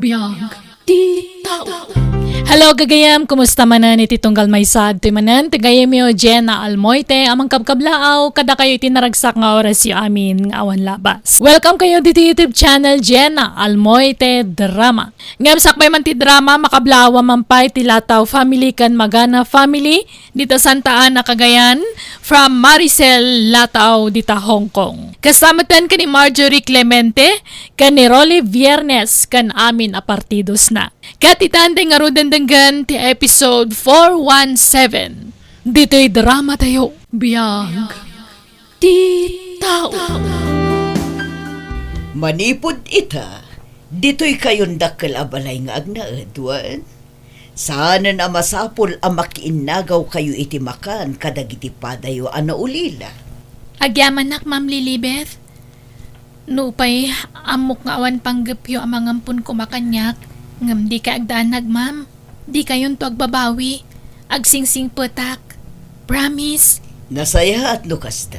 BIAG ti tao. Hello gagayam, kumusta manan iti tunggal may sad ti manan tigayam yo JENA ALMOITE amang kabkablaaw kada kayo itinaragsak nga oras yo amin nga awan labas. Welcome kayo dito YouTube channel JENA ALMOITE Drama. Ngam sakbay man ti drama makablaawa mampay ti Lataw family kan Magana family dito Santa Ana Cagayan from Maricel Lataw dita Hong Kong. Kasamatan kan ni Marjorie Clemente kan ni Rolly Viernes kan amin a partidos na. Katitante nga rudendenggan ti episode 417. Dito'y drama tayo. BIAG ti tao. Manipod ita, dito'y kayon dakkel abalay nga agnaedwan. Sana na masapol ang makiinagaw kayo iti makan kadagiti padayo ana ulila. Agyaman nak, Ma'am Lilibeth. Nupay, amok nga awan panggapyo ang mangampun kumakanyak. Ngam di ka agdanag, ma'am. Di kayon to agbabawi. Agsingsing petak. Promise. Nasaya at lukasta.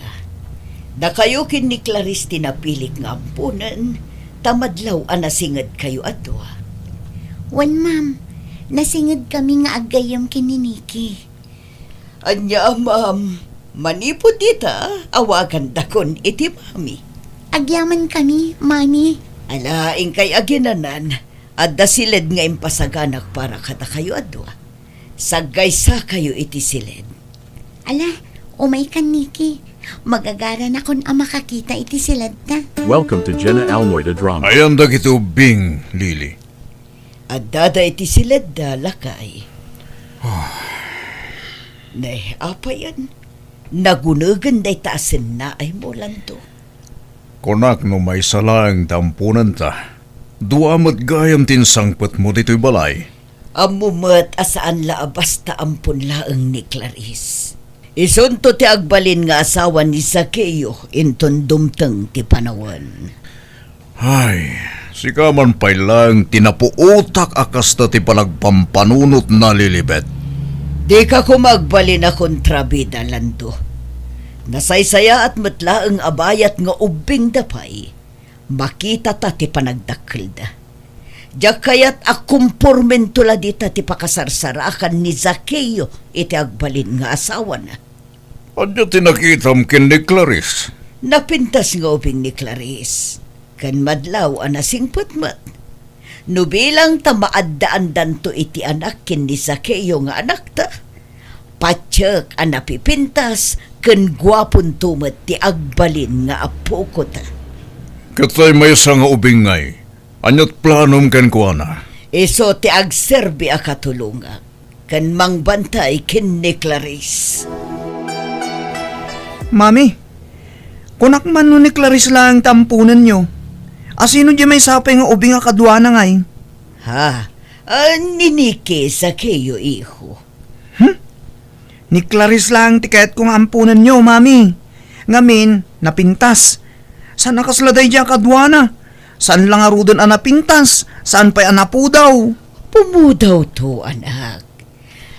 Da kayo kin ni Clarice tinapilik nga ampunan, tamadlaw anasingad kayo ato. Wan, ma'am. Nasingad kami nga agayam kininiki. Anya, ma'am. Manipod ita, awagan dakon iti mami. Agyaman kami, mami. Alaing kay aginanan, at dasilid nga impasaganak para kata kayo adwa. Sagaysa kayo iti silid. Ala, umay kan Niki. Magagara na kun ang makakita iti silad na. Welcome to JENA ALMOITE Drama. Ayam dagito Bing, Lily. At dada iti silid da lakay. Nay, apa yan? Nagunugan day taasin na ay mo lang to. Konak no may salang tampunan ta. Duamat gayam tinsangpet mo dito'y balay. Amumat asaan laabas ta ampun laeng ni Clarice. Isunto ti agbalin nga asawa ni Sakeo inton dumteng ti panawan. Ay, sika man pay lang tinapuutak akas ta ti palagpampanunot na Lilibet. Di ka kumagbalin na kontrabida lando. Nasaysaya at matlaeng abayat nga ubing dapay. Makita ta ti panagdakkel da. Diyak kayat akumpormento la dita ti pakasarsarakan ni Zakeo iti agbalin nga asawa na. Adya tinakitam kin ni Clarice. Napintas nga ubing ni Clarice. Kan madlaw anasingput mat. Nubilang ta maaddaan danto iti anak kin ni Zakeo nga anak ta. Patsyak ang napipintas ken gwapon tumet ti agbalin nga apo ko ta. Katay may nga ubingay. Anyat planom ken kuana. Iso ti agserbi a katulunga ken mangbantay ken ni Clarice. Mami, kunak man no ni Clarice lang tampunan nyo. Asino di may sapay nga ubing nga kadwana ngay? Ha? Niniki sa kayo, iho. Ni Clarice lang tiket kong ampunan nyo, mami. Ngamin, napintas. Saan nakasladay diya kadwana? Saan lang arudan ang napintas? Saan pa'y anapudaw? Pumudaw to, anak.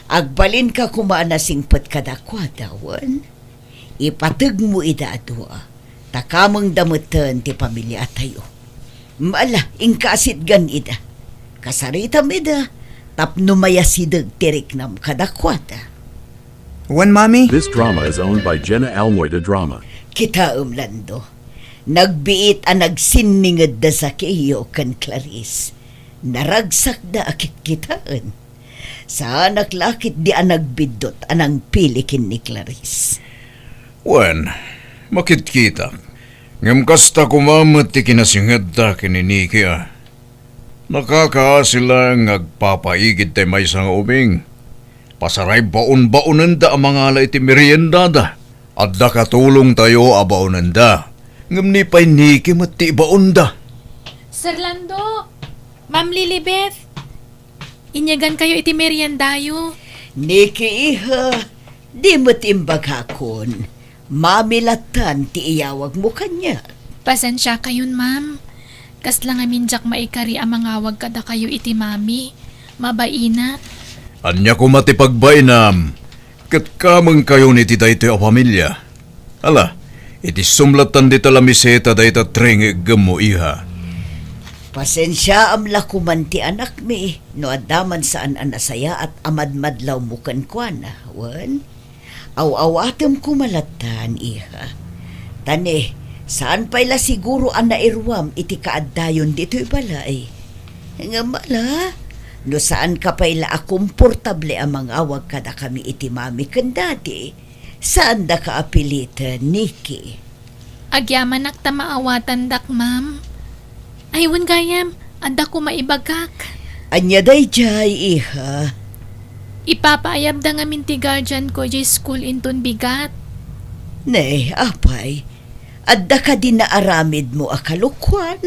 Agbalin ka kumaanasingpet kadakwadawan. Ipatag mo idadwa. Takamang damutan ti pamilya tayo. Maala, ingkasit gan ida. Kasaritam ida. Tapno mayasidag tirik nam kadakwada. Wan, mami? This drama is owned by JENA ALMOITE Drama. Kita Lando. Nagbiit ang nagsiningad da sa kayo kan Clarice. Naragsak da akit kitaan. Sa naklakit di ang nagbidot anang pilikin ni Clarice. Wen, makitkita. Ngam kasta kumamat ti kinasingad ta kininiki ah. Nakakaasila ngagpapaigid tayo may isang ubing. Pasaray baon-baonan da ang mga ala iti merienda da. At da katulong tayo abaonan da. Ngam ni pa'y niki mati baon da. Sir Lando, Ma'am Lilibeth, inyagan kayo iti meriendayo. Niki iha, di mo timbag hakon. Mamilatan ti iyawag mo kanya. Pasensya kayon, ma'am. Kas lang amin jak maikari ang mangawag kada kayo iti mami. Mabaina. Anya ko matipagbainam. Kat kamang kayo ni titay a pamilya. Ala, iti sumlatan di talamiseta da ita treng gamo iha. Pasensya amla kumanti anak mi, no adaman saan anasaya at amadmadlaw mo kankwana, wan? Aw-awatem kumalatan, iha. Tane, saan pa'y la siguro ang nairwam iti kaaddayon dito'y balay? Nga mala, no saan ka pa'y la akomportable ang mangawag kada kami iti mami kandati, saan da ka apilitan, Nikki? Agyaman ak ta maawatan dak, ma'am. Aywan gayam, anda ko maibagak. Anya day jay, iha. Ipapaayab da nga minti guardian ko jay school inton bigat. Ne, apay, adda ka din na aramid mo akalukwan.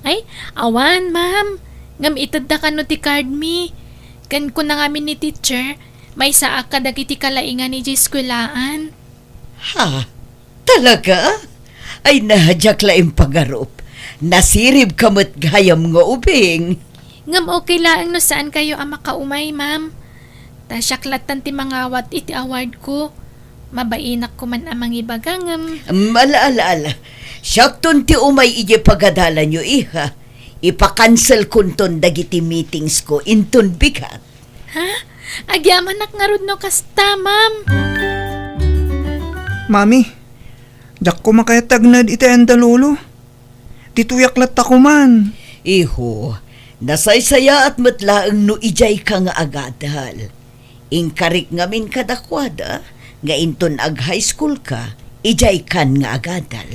Ay, awan, ma'am. Ngam itad da ka no ti card mi. Kan ko na ngamin ni teacher, may saa ka dagiti kalaingan ni jay skwelaan. Ha? Talaga? Ay nahadyak laing pagarup. Nasirib kamot gayam nga ubing. Ngam okay lang no saan kayo ang makaumay, ma'am. Tasyaklatan ti mangawat iti award ko. Mabainak ko man amang ibagangam. Malaala. Syakton ti umay ije pag-adalan nyo, iha. Ipakancel kunton dagiti meetings ko inton bigat. Ha? Agyaman nak ngarud no kasta, ma'am. Mami, jak ko makayatagnad iti enda lolo. Tituyaklat ako man. Iho, nasaysaya at matlaang no ijay ka nga agadal. Ingkarik ngamin kadakwada, nga inton ag high school ka, ijay kan nga agadal.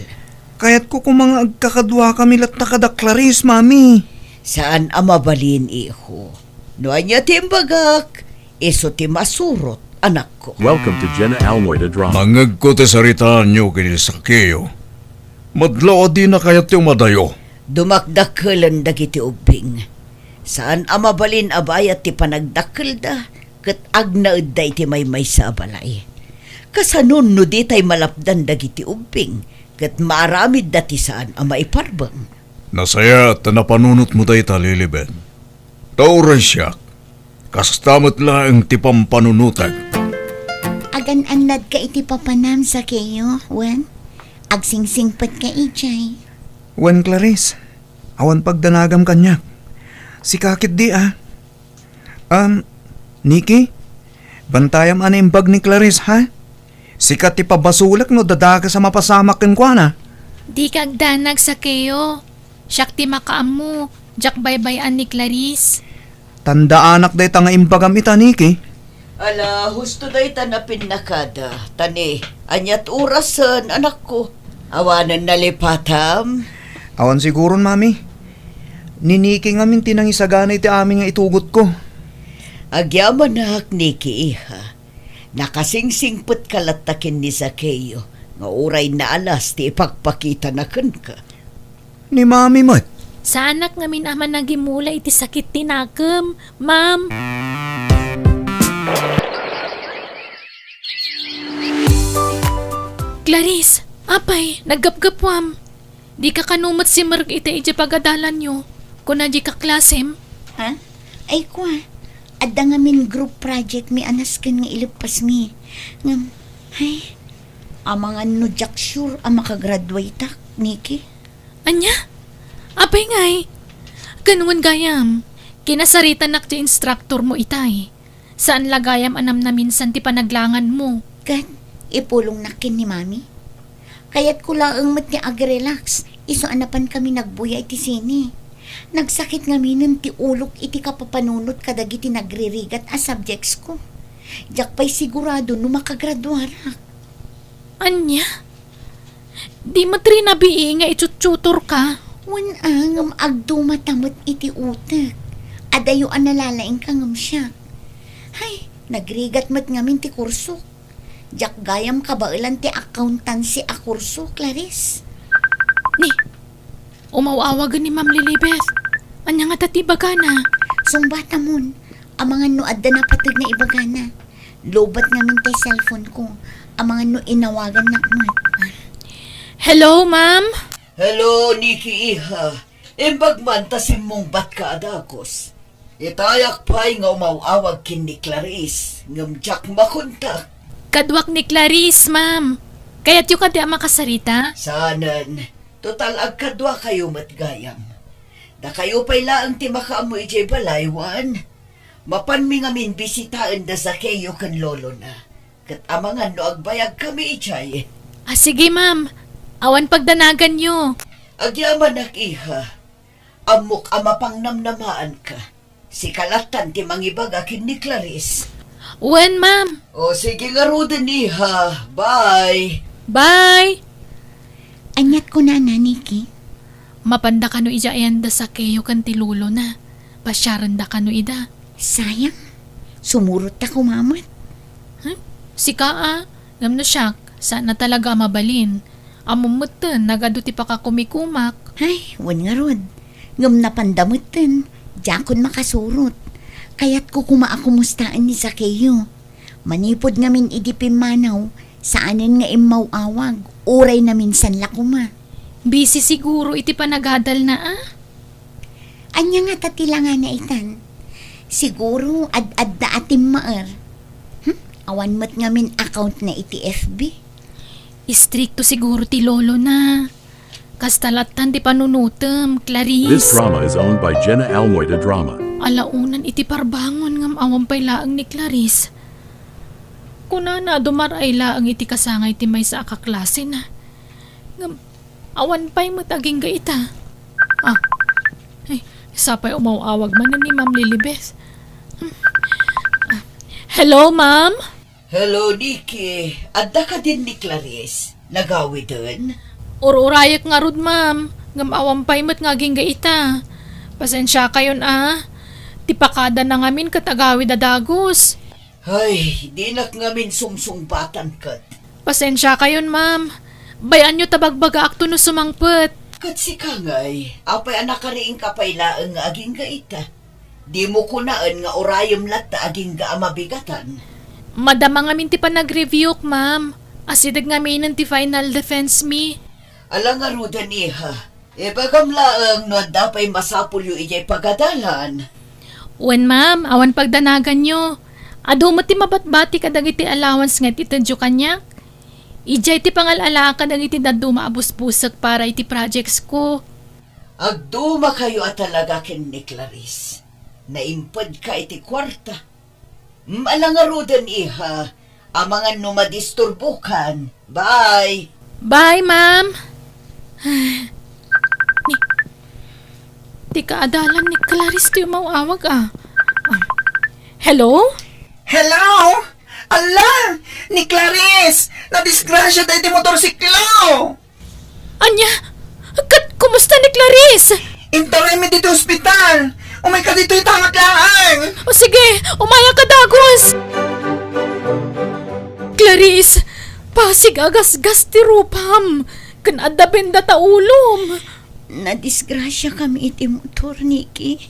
Kaya't ko kung mga agkakadwa kami lat nakada Clarice, mami. Saan amabalin, iho? No anya timbagak, iso ti masurot, anak ko. Welcome to JENA ALMOITE Drama. Mangag ko ti saritaan nyo kinil sa kayo. Madlao di na kayat yung madayo. Dumakdakkelan dagiti ubing. Saan amabalin abayat ti panagdakkel da, ket agnaed da iti may sa balay. Kasanon no di tay malapdan dagiti ubing, ket maaramid dati saan ama iparbang. Nasaya at napanunot mo tayo talilibet. Tauran siya, kastamot lang ti pampanunutan. Agan-anad ka iti papanam sa kayo, wen? Agsingsingpat ka ijay. Wen Clarice, awan pagdanagam kanyak. Si kakit di Nikki, bantayam animbag ni Clarice ha? Sikat ti pabasulak no dadaga sa mapasamak ken kuana. Di kagdanag sa kayo. Siyak ti makaamu. Jak baybayan ni Clarice. Tanda anak day tanga imbagam ita Nikki. Ala, husto day tanapin na kada. Tani, anyat orasan, anak ko. Awanan nalipatam. Awan siguron mami. Ni Nikki ngamin tinang isaganay ti amin nga itugot ko. Agyaman na Niki, iha. Nakasingsingput kalatakin ni Zakeo. Nga uray na alas ti ipagpakita na ka. Ni mami mat. Sa anak ngamin aman nagimula iti sakit tinagem, ma'am. Clarice, apay, naggapgapwam. Di ka kanumot si Mark iti iti pag-adalan nyo. Kung na di ka klasem. Ha? Ay kwa, adda nga min group project mi anas ken nga ilipas mi. Ngam, ay, amang ano jak sure ang makagraduate tak, Nikki. Anya? Apay ngay. Ganun gayam. Kinasaritan nak ti instructor mo itay. Saan lagayam anam na minsan ti panaglangan mo. Kat, ipulong nakin ni mami. Kaya't ko laang mat ni ag-relax. Iso anapan kami nagbuya iti sini. Nagsakit nga minum ti ulok iti kapapanunot kadagiti nagririgat a subjects ko. Jak pa'y sigurado no makagraduarak. Anya? Di matri na bii nga itutsutor ka. Wan ang agdumatamot iti utak. Adayo ang nalalaing kangam siya. Hay, nagrigat mat ngamin ti kurso. Jak gayam kabailan ti accountancy a kurso, Clarice. Ni, umawawagan ni Ma'am Lilibeth. Anya nga tatibaga na. Sumbata mon, ang mga no adda na patag na ibagana. Lobat ngamin tay cellphone ko. Ang mga no inawagan nakmat. Hello, ma'am? Hello, Niki, iha. Imbagman tasim mong bat ka adakos. Itayak pa'y nga umawawag kin ni Clarice. Ngamjak makuntak. Kadwak ni Clarice, ma'am. Kaya't yung kadi ang makasarita? Sanan, total agkadwa kayo matgayam. Da kayo pa'y laang ti makaamoy ijay balaywan. Mapan mi ngamin bisitaan da sa kayo kan lolo na. Kat amangan no agbayag kami ijay. Sige ma'am, awan pagdanagan nyo. Agyaman ak iha. Amok amapang namnamaan ka. Si kalatan ti mangibagakin ni Clarice. Wen ma'am, O sige nga roden iha. Bye. bye! Anyat ko na, Niki. Mapanda ka no ija ayan da sa kayo kan tilulo na. Pasyaran da ka no ida. Sayang. Sumurot ako, mamat. Sika ngam no siyak, sana talaga mabalin. Amumutan, nagaduti pa ka kumikumak. Ay, wan nga rod. Ngam na pandamutan. Jakon makasurot. Kaya't ko kumaakumustaan ni Sakeyo. Manipod ngamin idipin manaw. Saanin nga imaw awag. Uray na minsan lakuma. Busy siguro iti panagadal na Anya nga tatila nga na itan. Siguro ad-ad da atim maar. Awan mat ngamin account na iti FB. Istrikto siguro ti lolo na. Kastalatan ti panunutem, This Clarice. drama is owned by JENA ALMOITE Drama. Alaunan iti parbangon ngam awam pay laang ni Clarice. Kuna na dumaray laang iti kasangay ti may sa akaklase na. Ngam awan pay mataging gaita. Sapay umawawag man na ni Ma'am Lilibeth. Hello, ma'am? Hello, Nikki. Adda ka din ni Clarice. Nagawi dun? Ururayak nga rod, ma'am. Ngam awam pay mat ngaging gaita. Pasensya kayon Tipakada na ngamin katagawid adagos. Ay, di nak ngamin sungsung-batan kat. Pasensya kayon, ma'am. Bayan nyo tabagbaga akto no sumangpet. Kat si Kangay, apay anak ka rin kapaylaan nga aging gaita. Di mo kunaan nga orayom lata aging ga amabigatan. Madama ngamin ti pa nag-review, ma'am. Asidag ngamin ti final defense me. Alang nga ruda niha. E bagam laang no dapay masapul yu ijay pag-adalan. Wen, ma'am, awan pagdanagan nyo. Ado mo ti mabatbati kadag iti allowance nga ti tadyo kanyak. Ijay ti pangalala kadag iti dadu maabus-busak para iti projects ko. Agduma kayo at talaga kin ni Clarice. Naimpad ka iti kwarta. Alang nga ruda niha. Amangan no madisturbukan. Bye! Bye, ma'am. Ti kaadalan ni Clarice ti umawawag Hello? Hello? Ala! Ni Clarice! Nadisgrasya tayo ti motorsiklo! Anya? Kumusta ni Clarice? Interay mi dito ospital! Umay ka dito itangat lang! O sige, umaya ka dagos! Clarice, pasig agas-gas ti rupam. Kanada benda ta ulom. Nadisgrasya kami iti motor, Niki.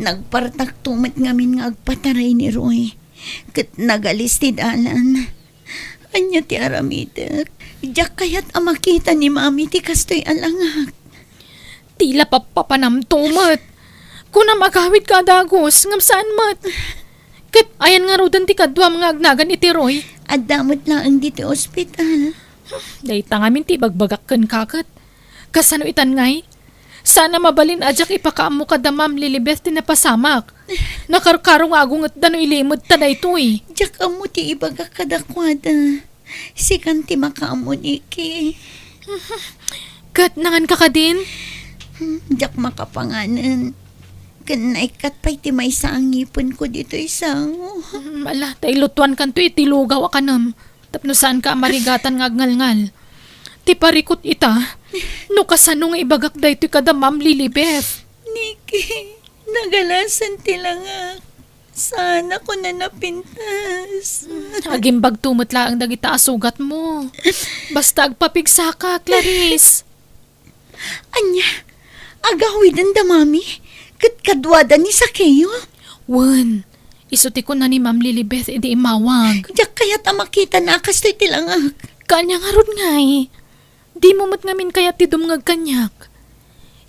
Nagpartak tumat ngamin nga agpataray ni Roy. Kat nagalistid alan. Anya ti aramitek. Diyak kayat amakita ni Mami ti kastoy alangak. Tila papapanamtumat. Kuna magawid ka dagos, ngam saan mat. Kat ayan nga rodan ti kadwa mga agnagan iti Roy. At damot lang dito ospital. Dahita ngamin ti bagbagak kan kakat. Kasano itan ngay? Sana mabalin ajak ipakaamo ka da Ma'am Lilibeth ti napasamak. Nakarkaro nga agungat da no ilimod ta da ito Diyak amo ti ibaga kadakwada. Sikan ti makaamo, Niki. Kat nangan ka din? Diyak makapanganan. Kanaikat pa'y ti may sangipon ko dito isang. Ala, tayo lutuan kan to itilugaw ka nam. Tapno saan ka marigatan nga ngal-ngal. Ti parikot ita, no kasano nga ibagak da ito kada Ma'am Lilibeth. Niki, nagalasan ti langak. Sana ko na napintas. Agimbag tumutla ang dagita asugat mo. Basta agpapigsa ka, Clarice. Anya, agawidan da, Mami. Kadwada ni Sakeyo. Wan, isuti ko na ni Ma'am Lilibeth edi imawag. Diyak kaya tamakita na kastoy ti langak. Kanya nga ron nga Di mo mat ngamin kaya ti dumngag kanyak.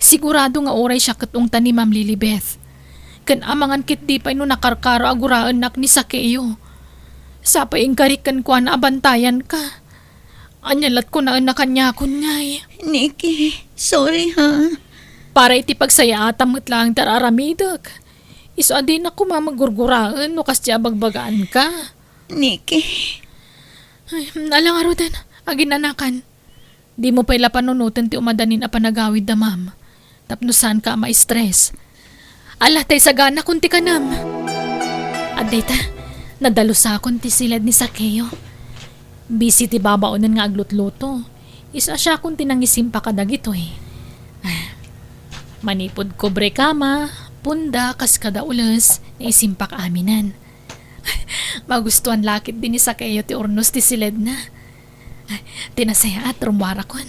Sigurado nga oray siya katungta ni Ma'am Lilibeth. Kan amangan kit di pa no nakarkaro aguraan nak ni Sakeyo. Sapay ingkarikan ko na abantayan ka. Anyalat ko na kanya kon ngay. Niki, sorry ha. para iti pagsaya atamot lang tararamidak. Iso adin ako mamagurguraan no kasya bagbagaan ka. Nikki, Ay, alang arudan, aginanakan. Di mo pa ila panunutan ti umadanin a panagawid da ma'am. Tapno saan ka ma-stress. Alatay sagana kunti ka nam. At data, nadalo sa akong ti silad ni Sakeo. Busy ti babaonan nga aglutluto. Isa siya kung tinangisim pa kadagito eh. Manipod kobre kama, punda, kas kada ulas, na isimpak aminan. Magustuhan lakit din ni Sakeo ti ornos ti silad na. Tinasaya at rumwara kon.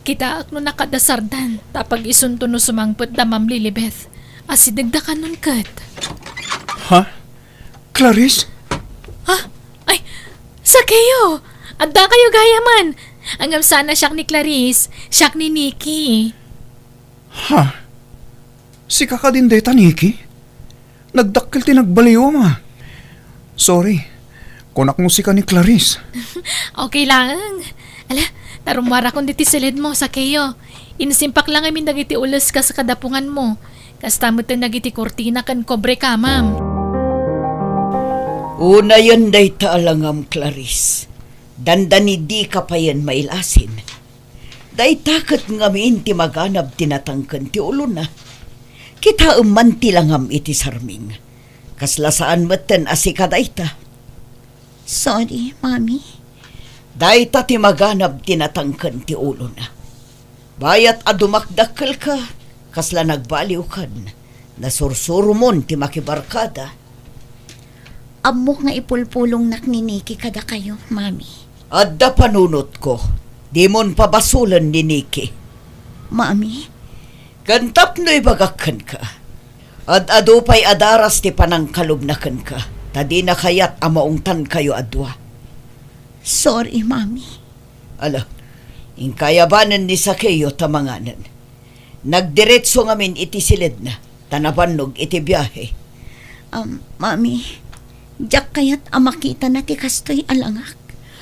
Kita ak no nakadasardan, tapag isunto no sumangput da Ma'am Lilibeth. Asidagdakan nun kat. Ha? Clarice? Ha? Ay, Sakeo! Adda kayo gayaman! Angam sana siyak ni Clarice, siyak ni Nikki. Ha? Si kakadindeta, Nikki? Nagdakkel ti nagbaliw, ma. Sorry. Kunak mo si ka ni Clarice. Okay lang. Ala, tarumwara kong diti silid mo, Sakeo. Inasimpak lang amin dagiti ulas ka sa kadapungan mo. Kastamutan dagiti kortina kan kobre ka, ma'am. Una yan day taalangam, Clarice. Dandani di ka pa yan mailasin. Day takat ngamin ti maganab tinatangkan ti ulo na. Kita man tilangam iti sarming. Kaslasaan matan asikadayta. sorry, Mami. Dayta ti maganab tinatangkan ti ulo na. Bayat adumakdakkel ka, kasla nagbaliw kan. Nasursuro mon ti makibarkada. Amok nga ipulpulong nak ni Nikki kada kayo, Mami. Adda panunot ko, di mon pabasulan ni Nikki. Mami, Gantap no ibagakan ka. At adupay adaras ti panangkalubnakan ka. Tadi na kayat amaungtan kayo adwa. sorry, Mami. Ala, ingkayabanan ni Sakeo tamanganan. Nagdiretso ngamin iti silid na. Tanabanog iti biyahe. Mami, jak kayat amakita na ti kastoy alangak.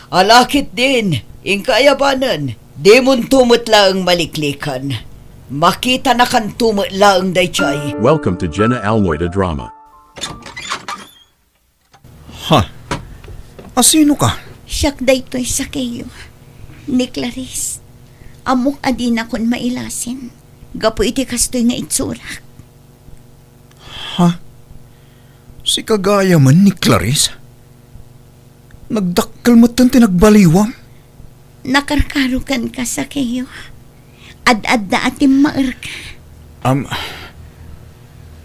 Alakit din, ingkayabanan. Di mon tumutla ang maliklikan. Makita na kan tumutla ang daychay. Welcome to JENA ALMOITE drama. Ha? Asino ka? Siyak daytoy sa kayo. Ni Clarice. Amok adin akon mailasin. Gapo iti kastoy nga itsurak. Ha? Si kagaya man ni Clarice? Nagdakkel mo tan tinagbaliwang? Nakarkarukan ka sa kayo. Ad-ad na atim maer ka.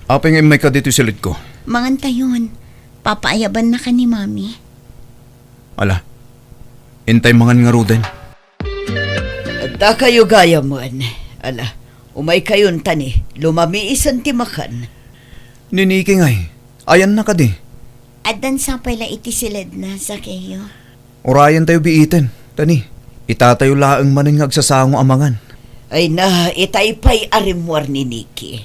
Apeng may ka dito silid ko. Mangantayon, papaayaban na ka ni Mami. Ala, intay mangan nga ruden. Adda kayo gaya man. Ala, umay kayon tani. Lumamiisan ti makan. Niniki ngay, ayan na ka di. Adan sa pala iti silid na sa kayo. Orayan tayo biiten, tani. Itatayo laang manin nga agsasango amangan. Ay na, itaypay arimwar ni Nikki.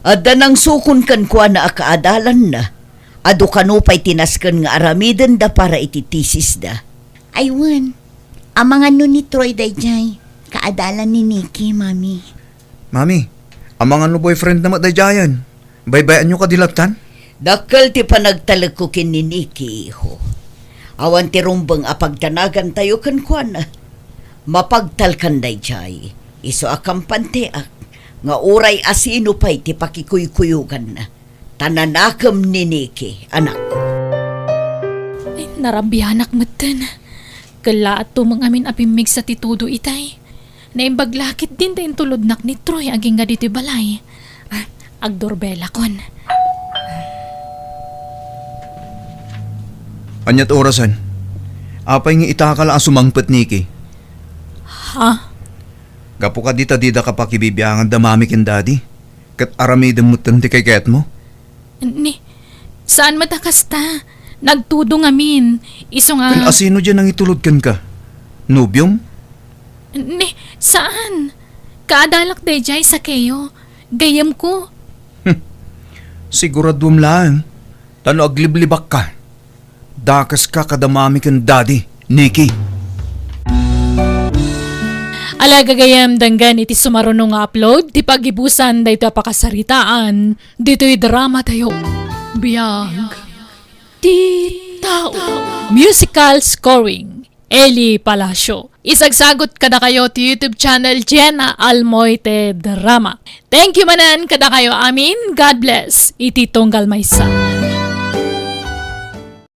Adda nang sukon kan kwa na akaadalan na. Ado kanupay tinaskan nga aramiden da para ititisis da. Aywan, amangan nun ni Troy dayjay. Kaadalan ni Nikki, Mami. Mami, amangan no boyfriend na matadyayan. Baybayan nyo kadilagtan? Dakkel ti panagtalag ko kin ni Nikki, iho. Awan ti rumbang apagtanagan tayo kan kwa na. Mapagtalkan dayjay. Iso akampanteak. Nga uray asino pa'y ti pakikuykuyugan na. Tananakam ni Nikki, anak ko. Ay, narabianak matan. Kala at tumang amin apimig sa titudo itay. Naimbaglakit din tayong tulodnak ni Troy aging nga dito'y balay. Agdorbela kon. Anyat orasan. Apay nga itakala ang sumangpet Nikki. Ha? Gapo ka dita-dida ka pa kibibiyangan da mami ken daddy. Kat aramidem mo tanti kay ket mo. Ni, saan matakas ta? Nagtudo ngamin. Iso nga... Kan asino dyan ang itulod kan ka? Nubyom? Ni, saan? Kaadalak dayjay sa kayo. Gayam ko. Siguradwam lang. Tano agliblibak ka. Dakas ka kada mami ken daddy, Nikki. Ala gagayam danggan iti sumarunong nga upload, ti pagibusan dayto pakasaritaan, dito'y drama tayo. Biag Ti Tao. Musical scoring, Eli Palacio. Isagsagot kada kayo ti YouTube channel JENA ALMOITE Drama. Thank you manan kada kayo amin. God bless. Iti tunggal maysa.